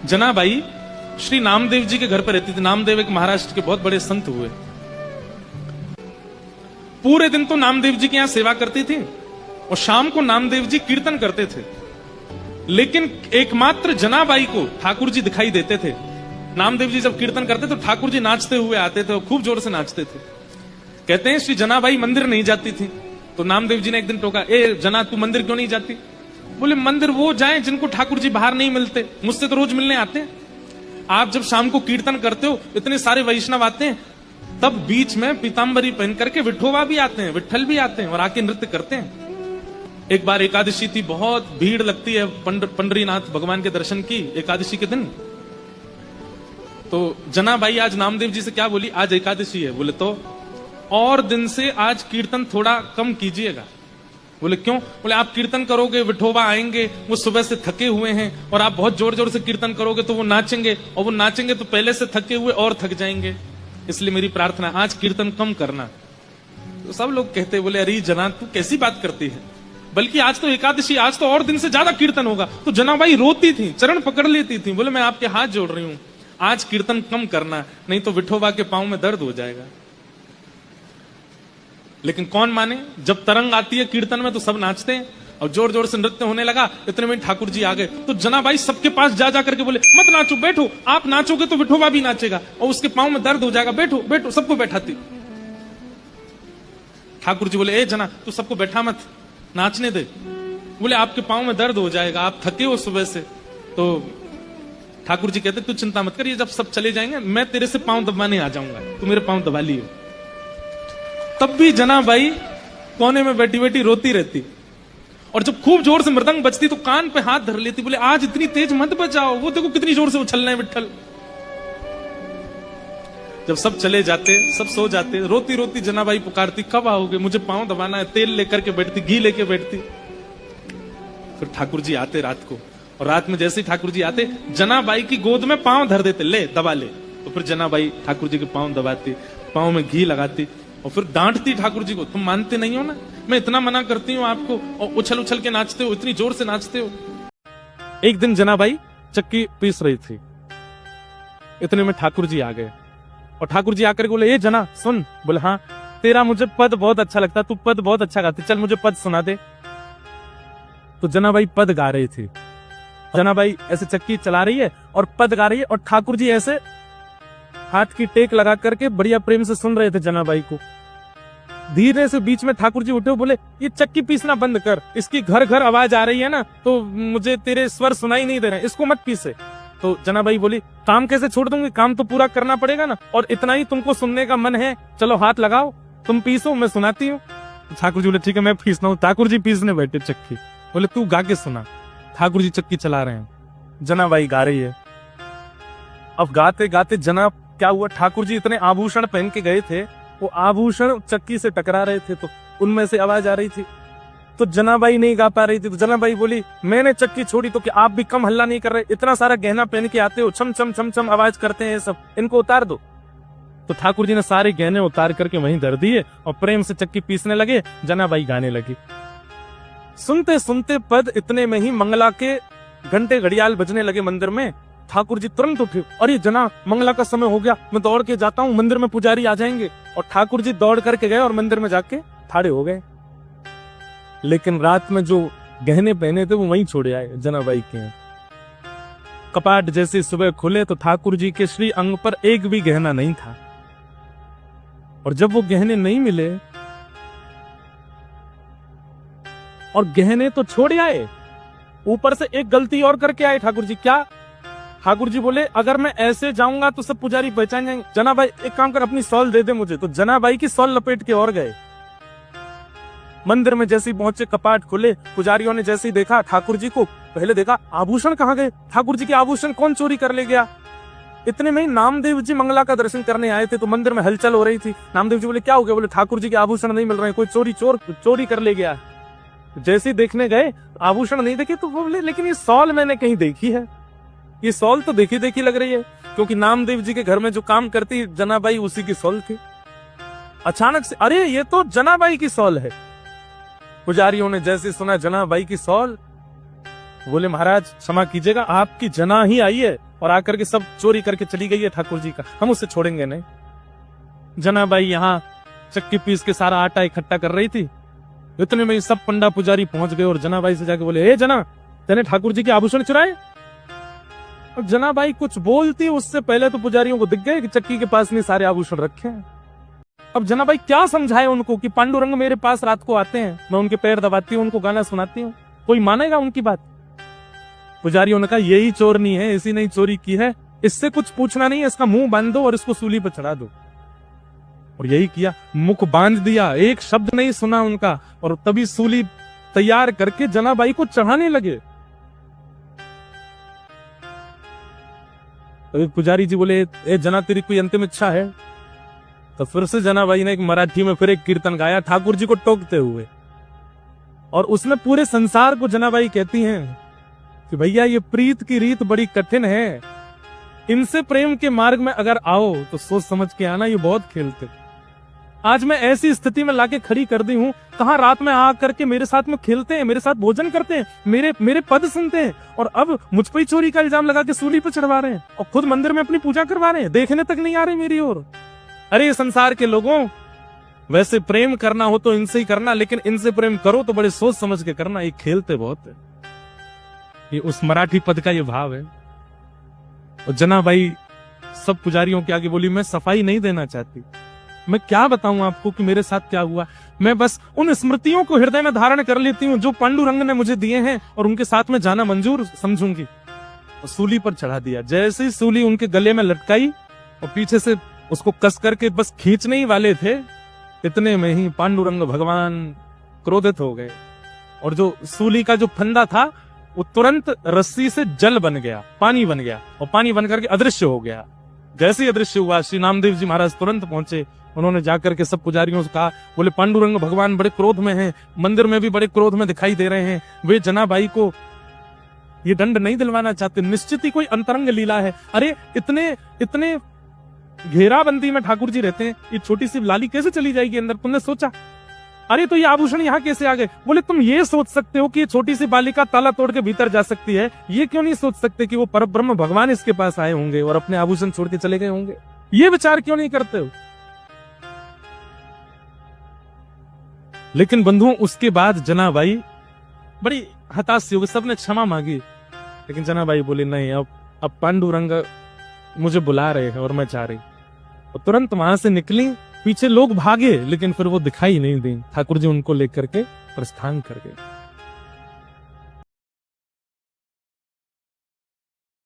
जनाबाई श्री नामदेव जी के घर पर रहती थी। नामदेव एक महाराष्ट्र के बहुत बड़े संत हुए। पूरे दिन तो नामदेव जी के यहां सेवा करती थी और शाम को नामदेव जी कीर्तन करते थे। लेकिन एकमात्र जनाबाई को ठाकुर जी दिखाई देते थे। नामदेव जी जब कीर्तन करते तो ठाकुर जी नाचते हुए आते थे और खूब जोर से नाचते थे। कहते हैं श्री जनाबाई मंदिर नहीं जाती थी। तो नामदेव जी ने एक दिन टोका, ए जना तू मंदिर क्यों नहीं जाती? बोले मंदिर वो जाएं जिनको ठाकुर जी बाहर नहीं मिलते, मुझसे तो रोज मिलने आते हैं। आप जब शाम को कीर्तन करते हो इतने सारे वैष्णव आते हैं, तब बीच में पीतांबरी पहन करके विठोबा भी आते हैं, विठल भी आते हैं और आके नृत्य करते हैं। एक बार एकादशी थी, बहुत भीड़ लगती है पंडरीनाथ भगवान के दर्शन की एकादशी के दिन। तो जनाबाई आज नामदेव जी से क्या बोली, आज एकादशी है। बोले तो और दिन से आज कीर्तन थोड़ा कम कीजिएगा। बोले क्यों? बोले आप कीर्तन करोगे विठोबा आएंगे, वो सुबह से थके हुए हैं, और आप बहुत जोर जोर से कीर्तन करोगे तो वो नाचेंगे, और वो नाचेंगे तो पहले से थके हुए और थक जाएंगे। इसलिए मेरी प्रार्थना आज कीर्तन कम करना। तो सब लोग कहते, बोले अरे जना तू कैसी बात करती है, बल्कि आज तो एकादशी, आज तो और दिन से ज्यादा कीर्तन होगा। तो जनाबाई रोती थी, चरण पकड़ लेती थी। बोले मैं आपके हाथ जोड़ रही हूं, आज कीर्तन कम करना, नहीं तो विठोबा के पांव में दर्द हो जाएगा। लेकिन कौन माने, जब तरंग आती है कीर्तन में तो सब नाचते हैं और जोर जोर से नृत्य होने लगा। इतने में ठाकुर जी आ गए। तो जनाबाई सबके पास जा करके बोले मत नाचो, बैठो, आप नाचोगे तो विठोबा भी नाचेगा और उसके पांव में दर्द हो जाएगा, बैठो बैठो। सबको बैठाती। ठाकुर जी बोले ए जना तू सबको बैठा मत, नाचने दे। बोले आपके पांव में दर्द हो जाएगा, आप थके हो सुबह से। तो ठाकुर जी कहते तू चिंता मत कर, ये जब सब चले जाएंगे मैं तेरे से पांव दबाने आ जाऊंगा, तू मेरे पांव दबा लियो। तब भी जनाबाई कोने में बैठी बैठी रोती रहती, और जब खूब जोर से मृदंग बजती तो कान पे हाथ धर लेती। बोले आज इतनी तेज मत बजाओ, वो देखो कितनी जोर से उछल रहे हैं विठल। जब सब चले जाते, सब सो जाते, रोती रोती जनाबाई पुकारती कब आओगे, मुझे पांव दबाना है। तेल लेकर के बैठती, घी लेके बैठती। फिर ठाकुर जी आते रात को, और रात में जैसे ही ठाकुर जी आते जनाबाई की गोद में पांव धर देते, ले दबा ले। तो फिर जनाबाई ठाकुर जी के पांव दबाती, पांव में घी लगाती और फिर डांटती ठाकुर जी को, तुम मानते नहीं हो ना, मैं इतना मना करती हूँ आपको और उछल उछल के नाचते हो, इतनी जोर से नाचते हो। एक दिन जनाबाई चक्की पीस रही थी, इतने में ठाकुर जी आ गए और ठाकुर जी आकर बोले ये जना सुन। बोले हाँ, तेरा मुझे पद बहुत अच्छा लगता, तू पद बहुत अच्छा गाती, चल मुझे पद सुना दे। तो जनाबाई पद गा रही थी। जनाबाई ऐसे चक्की चला रही है और पद गा रही है, और ठाकुर जी ऐसे हाथ की टेक लगा करके बढ़िया प्रेम से सुन रहे थे जनाबाई को। धीरे से बीच में ठाकुर जी उठे, बोले ये चक्की पीसना बंद कर, इसकी घर घर आवाज आ रही है ना, तो मुझे तेरे स्वर सुनाई नहीं दे रहे, इसको मत पीसे। तो जनाबाई बोली काम कैसे छोड़ दूंगी, काम तो पूरा करना पड़ेगा ना, और इतना ही तुमको सुनने का मन है, चलो हाथ लगाओ, तुम पीसो, मैं सुनाती हूँ। ठाकुर जी बोले ठीक है मैं पीसना हूँ। ठाकुर जी पीसने बैठे चक्की। बोले तू गा के सुना। ठाकुर जी चक्की चला रहे हैं, जनाबाई गा रही है। अब गाते गाते जना क्या हुआ, ठाकुर जी इतने आभूषण पहन के गए थे, वो आभूषण चक्की से टकरा रहे थे, तो उनमें से आवाज आ रही थी। तो जनाबाई नहीं गा पा रही थी। तो जनाबाई बोली मैंने चक्की छोड़ी तो क्या आप भी कम हल्ला नहीं कर रहे, इतना सारा गहना पहन के आते हो, छम छम छम छम आवाज करते हैं सब, इनको उतार दो। तो ठाकुर जी ने सारे गहने उतार करके वहीं धर दिए और प्रेम से चक्की पीसने लगे। जनाबाई गाने लगी। सुनते सुनते पद इतने में ही मंगला के घंटे घड़ियाल बजने लगे मंदिर में। ठाकुर जी तुरंत उठे, अरे जना मंगला का समय हो गया, मैं दौड़ के जाता हूँ, मंदिर में पुजारी आ जाएंगे। और ठाकुर जी दौड़ करके गए और मंदिर में जाके ठाड़े हो गए। लेकिन रात में जो गहने पहने थे वो वहीं छोड़े आए जनाबाई के। कपाट जैसे सुबह खुले तो ठाकुर जी के श्री अंग पर एक भी गहना नहीं था। और जब वो गहने नहीं मिले, और गहने तो छोड़े आए, ऊपर से एक गलती और करके आए ठाकुर जी। क्या? ठाकुर जी बोले अगर मैं ऐसे जाऊंगा तो सब पुजारी पहचान जाएंगे, जनाबाई एक काम कर अपनी सॉल दे दे मुझे। तो जनाबाई की सॉल लपेट के और गए। मंदिर में जैसे ही पहुंचे, कपाट खुले, पुजारियों ने जैसे ही देखा ठाकुर जी को, पहले देखा आभूषण कहाँ गए, ठाकुर जी के आभूषण कौन चोरी कर ले गया। इतने में ही नामदेव जी मंगला का दर्शन करने आए थे, तो मंदिर में हलचल हो रही थी। नामदेव जी बोले क्या हो गया? बोले ठाकुर जी के आभूषण नहीं मिल रहे हैं, कोई चोरी कर ले गया। जैसे ही देखने गए, आभूषण नहीं देखे, तो बोले लेकिन ये सॉल मैंने कहीं देखी है, ये सॉल तो देखी देखी लग रही है, क्योंकि नामदेव जी के घर में जो काम करती जनाबाई उसी की सॉल थी। अचानक से अरे ये तो जनाबाई की सॉल है। पुजारियों ने जैसे सुना जनाबाई की सॉल, बोले महाराज क्षमा कीजिएगा, आपकी जना ही आई है, और आकर के सब चोरी करके चली गई है ठाकुर जी का, हम उसे छोड़ेंगे नहीं। जनाबाई यहाँ चक्की पीस के सारा आटा इकट्ठा कर रही थी, इतने में सब पंडा पुजारी पहुंच गए और जनाबाई से जाके बोले, ए जना, तेने ठाकुर जी के आभूषण चुराए? और जनाबाई कुछ बोलती उससे पहले तो पुजारियों को दिख गए कि चक्की के पास नहीं सारे आभूषण रखे हैं। अब जनाबाई क्या समझाए उनको कि पांडुरंग मेरे पास रात को आते हैं, मैं उनके पैर दबाती हूँ, उनको गाना सुनाती हूँ, कोई मानेगा उनकी बात? पुजारियों ने कहा यही चोरनी है, इसी ने चोरी की है, इससे कुछ पूछना नहीं है, इसका मुंह बांध दो और इसको सूली पर चढ़ा दो। और यही किया, मुख बांध दिया, एक शब्द नहीं सुना उनका, और तभी सूली तैयार करके जनाबाई को चढ़ाने लगे। तो पुजारी जी बोले, ए जना, तेरी कोई अंतिम इच्छा है? तो फिर से जनाबाई ने एक मराठी में फिर एक कीर्तन गाया ठाकुर जी को टोकते हुए, और उसमें पूरे संसार को जनाबाई कहती हैं कि भैया ये प्रीत की रीत बड़ी कठिन है, इनसे प्रेम के मार्ग में अगर आओ तो सोच समझ के आना, ये बहुत खेलते। आज मैं ऐसी स्थिति में लाके खड़ी कर दी हूं, कहां रात में आ करके मेरे साथ में खेलते हैं, मेरे साथ भोजन करते हैं, मेरे पद सुनते हैं, और अब मुझ पर ही चोरी का इल्जाम लगा के सूली पर चढ़वा रहे हैं और खुद मंदिर में अपनी पूजा करवा रहे हैं, देखने तक नहीं आ रहे मेरी ओर। अरे संसार के लोगों, वैसे प्रेम करना हो तो इनसे ही करना, लेकिन इनसे प्रेम करो तो बड़े सोच समझ के करना, ये खेलते बहुत है। ये उस मराठी पद का ये भाव है। और जनाबाई सब पुजारियों के आगे बोली, मैं सफाई नहीं देना चाहती, मैं क्या बताऊं आपको कि मेरे साथ क्या हुआ, मैं बस उन स्मृतियों को हृदय में धारण कर लेती हूँ जो पांडुरंग ने मुझे दिए हैं, और उनके साथ में जाना मंजूर समझूंगी। और सूली पर चढ़ा दिया। जैसे ही सूली उनके गले में लटकाई और पीछे से उसको कस करके बस खींचने ही वाले थे, इतने में ही पांडुरंग भगवान क्रोधित हो गए, और जो सूली का जो फंदा था वो तुरंत रस्सी से जल बन गया, पानी बन गया, और पानी बन करके अदृश्य हो गया। जैसे ही अदृश्य हुआ, श्री नामदेव जी महाराज तुरंत पहुंचे। उन्होंने जाकर के सब पुजारियों से कहा, बोले पांडुरंग भगवान बड़े क्रोध में हैं, मंदिर में भी बड़े क्रोध में दिखाई दे रहे हैं, वे जनाबाई को ये दंड नहीं दिलवाना चाहते, निश्चित ही कोई अंतरंग लीला है। अरे इतने घेराबंदी में ठाकुर जी रहते हैं, ये छोटी सी लाली कैसे चली जाएगी अंदर, तुमने सोचा? अरे तो ये आभूषण यहाँ कैसे आ गए? बोले तुम ये सोच सकते हो कि ये छोटी सी बालिका ताला तोड़ के भीतर जा सकती है, ये क्यों नहीं सोच सकते कि वो परब्रह्म भगवान इसके पास आए होंगे और अपने आभूषण छोड़ के चले गए होंगे? ये विचार क्यों नहीं करते हो? लेकिन बंधुओं, उसके बाद जनाबाई बड़ी हताश सी हो गई, सबने क्षमा मांगी, लेकिन जनाबाई बोली नहीं, अब पांडुरंग मुझे बुला रहे हैं और मैं जा रही। और तुरंत वहां से निकली, पीछे लोग भागे, लेकिन फिर वो दिखाई नहीं दी, ठाकुर जी उनको लेकर के प्रस्थान कर गए।